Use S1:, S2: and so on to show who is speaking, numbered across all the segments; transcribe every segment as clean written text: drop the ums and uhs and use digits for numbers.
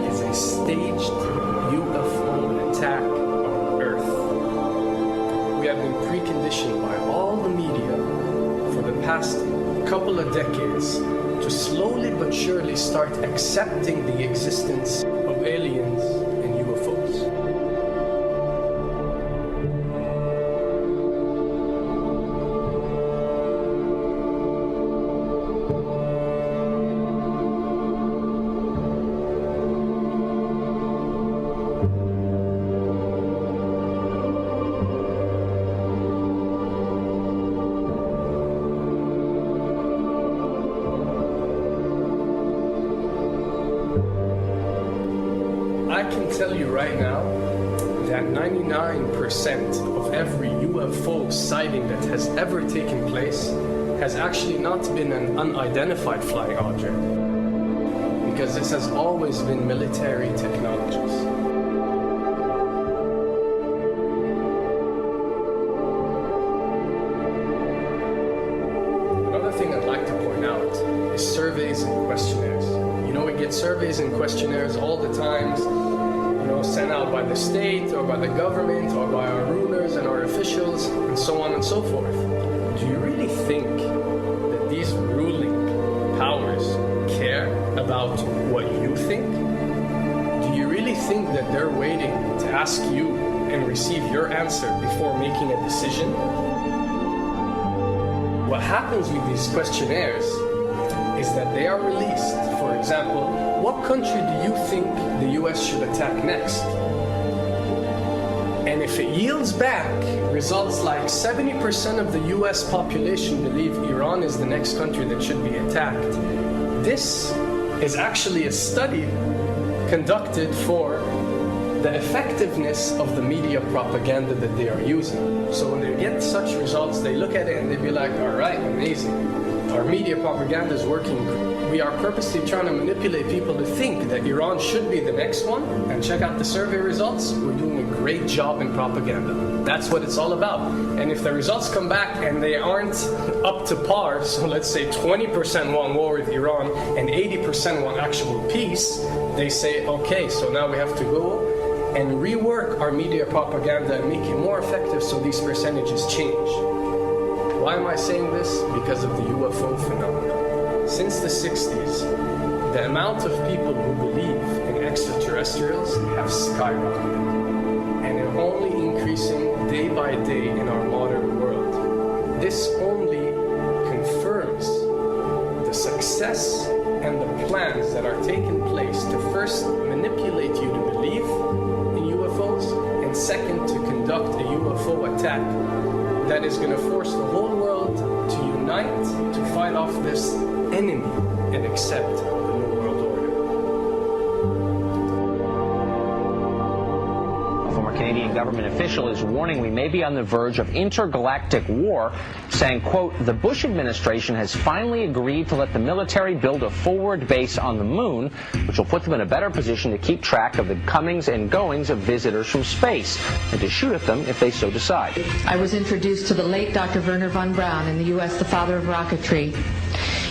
S1: is a staged UFO attack on Earth. We have been preconditioned by all the media for the past couple of decades to slowly but surely start accepting the existence of aliens and UFOs. I can tell you right now that 99% of every UFO sighting that has ever taken place has actually not been an unidentified flying object, because this has always been military technologies. Another thing I'd like to point out is surveys and questionnaires. You know, we get surveys and questionnaires all the time, sent out by the state or by the government or by our rulers and our officials and so on and so forth. Do you really think that these ruling powers care about what you think? Do you really think that they're waiting to ask you and receive your answer before making a decision? What happens with these questionnaires is that they are released. For example, what country do you think the US should attack next? And if it yields back results like 70% of the US population believe Iran is the next country that should be attacked, this is actually a study conducted for the effectiveness of the media propaganda that they are using. So when they get such results, they look at it and they be like, all right, amazing. Our media propaganda is working. We are purposely trying to manipulate people to think that Iran should be the next one, and check out the survey results. We're doing a great job in propaganda. That's what it's all about. And if the results come back and they aren't up to par, so let's say 20% want war with Iran and 80% want actual peace, they say, okay, so now we have to go and rework our media propaganda and make it more effective so these percentages change. Why am I saying this? Because of the UFO phenomenon. Since the 60s, the amount of people who believe in extraterrestrials have skyrocketed, and they're only increasing day by day in our modern world. This only confirms the success and the plans that are taking place to first manipulate you to believe in UFOs, and second, to conduct a UFO attack that is going to force the whole world to unite to fight off this enemy and accept the New World Order.
S2: A former Canadian government official is warning we may be on the verge of intergalactic war, saying, quote, the Bush administration has finally agreed to let the military build a forward base on the moon, which will put them in a better position to keep track of the comings and goings of visitors from space, and to shoot at them if they so decide.
S3: I was introduced to the late Dr. Wernher von Braun in the U.S., the father of rocketry.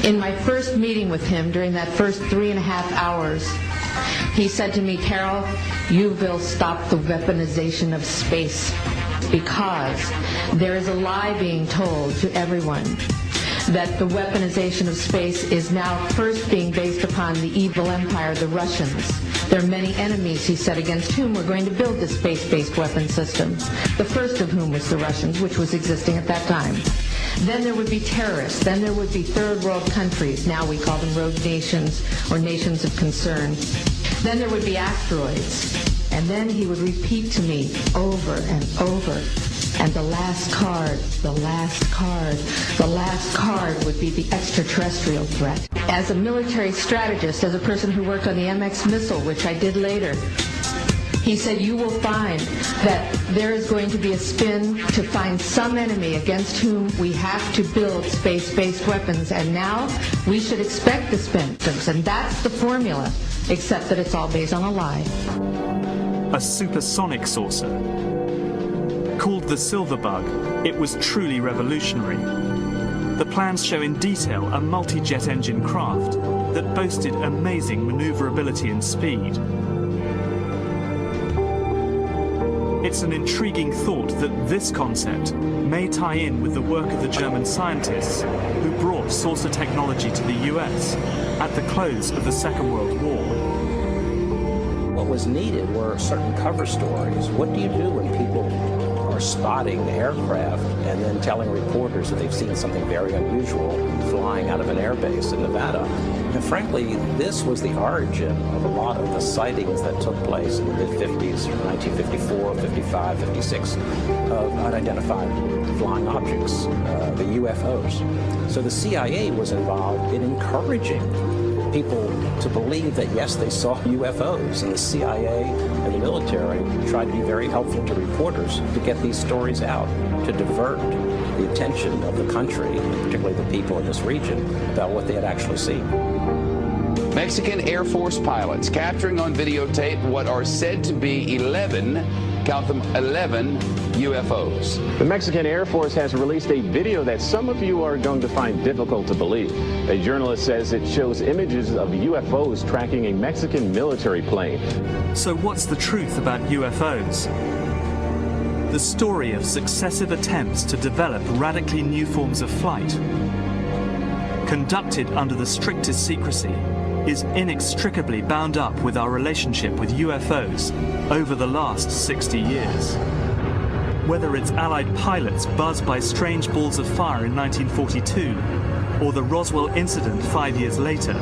S3: In my first meeting with him, during that first 3.5 hours, he said to me, Carol, you will stop the weaponization of space, because there is a lie being told to everyone that the weaponization of space is now first being based upon the evil empire, the Russians. There are many enemies, he said, against whom we're going to build this space-based weapon system, the first of whom was the Russians, which was existing at that time. Then there would be terrorists. Then there would be third world countries. Now we call them rogue nations or nations of concern. Then there would be asteroids. And then he would repeat to me over and over, and the last card, the last card, the last card would be the extraterrestrial threat. As a military strategist, as a person who worked on the MX missile, which I did later, he said, you will find that there is going to be a spin to find some enemy against whom we have to build space-based weapons, and now we should expect the spin. And that's the formula, except that it's all based on a lie.
S4: A supersonic saucer. Called the Silver Bug, it was truly revolutionary. The plans show in detail a multi-jet engine craft, that boasted amazing maneuverability and speed. It's an intriguing thought that this concept may tie in with the work of the German scientists who brought saucer technology to the US at the close of the Second World War.
S5: What was needed were certain cover stories. What do you do when people are spotting aircraft and then telling reporters that they've seen something very unusual flying out of an airbase in Nevada? And frankly, this was the origin of a lot of the sightings that took place in the mid-50s, 1954, 55, 56, of unidentified flying objects, the UFOs. So the CIA was involved in encouraging people to believe that, yes, they saw UFOs, and the CIA and the military tried to be very helpful to reporters to get these stories out, to divert the attention of the country, particularly the people in this region, about what they had actually seen.
S6: Mexican Air Force pilots capturing on videotape what are said to be 11, count them, 11 UFOs.
S7: The Mexican Air Force has released a video that some of you are going to find difficult to believe. A journalist says it shows images of UFOs tracking a Mexican military plane.
S4: So what's the truth about UFOs? The story of successive attempts to develop radically new forms of flight, conducted under the strictest secrecy, is inextricably bound up with our relationship with UFOs over the last 60 years. Whether it's Allied pilots buzzed by strange balls of fire in 1942, or the Roswell incident 5 years later,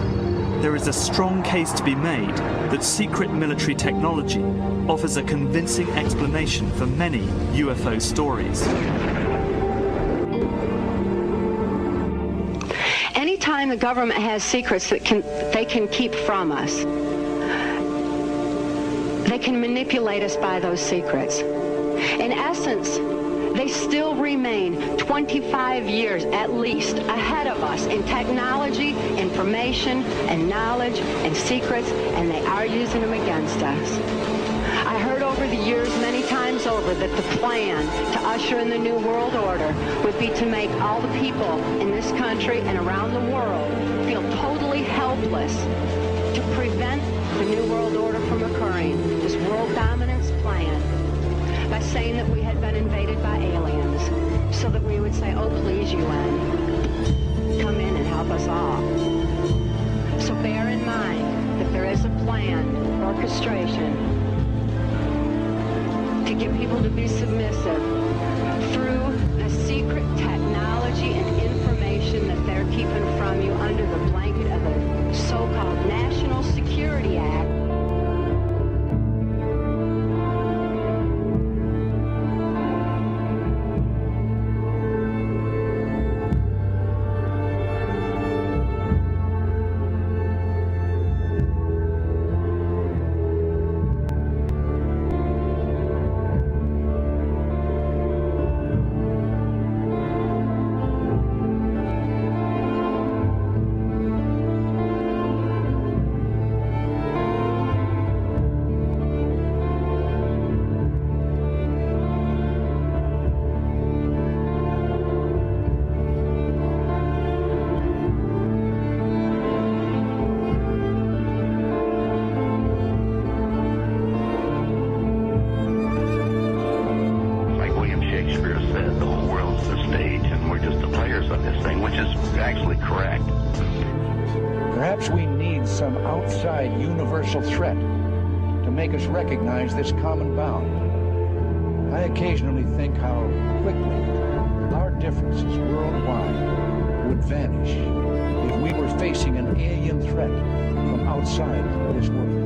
S4: there is a strong case to be made that secret military technology offers a convincing explanation for many UFO stories.
S8: Anytime the government has secrets that they can keep from us, they can manipulate us by those secrets. In essence, they still remain 25 years at least ahead of us in technology, information, and knowledge, and secrets, and they are using them against us. I heard over the years many times over that the plan to usher in the New World Order would be to make all the people in this country and around the world feel totally helpless to prevent the New World Order from occurring, this world dominance plan, by saying that we had been invaded by aliens, so that we would say, oh, please, UN, come in and help us all. So bear in mind that there is a planned orchestration to get people to be submissive through the secret technology and information that they're keeping from you under the blanket of the so-called National Security Act.
S9: Perhaps we need some outside universal threat to make us recognize this common bound. I occasionally think how quickly our differences worldwide would vanish if we were facing an alien threat from outside this world.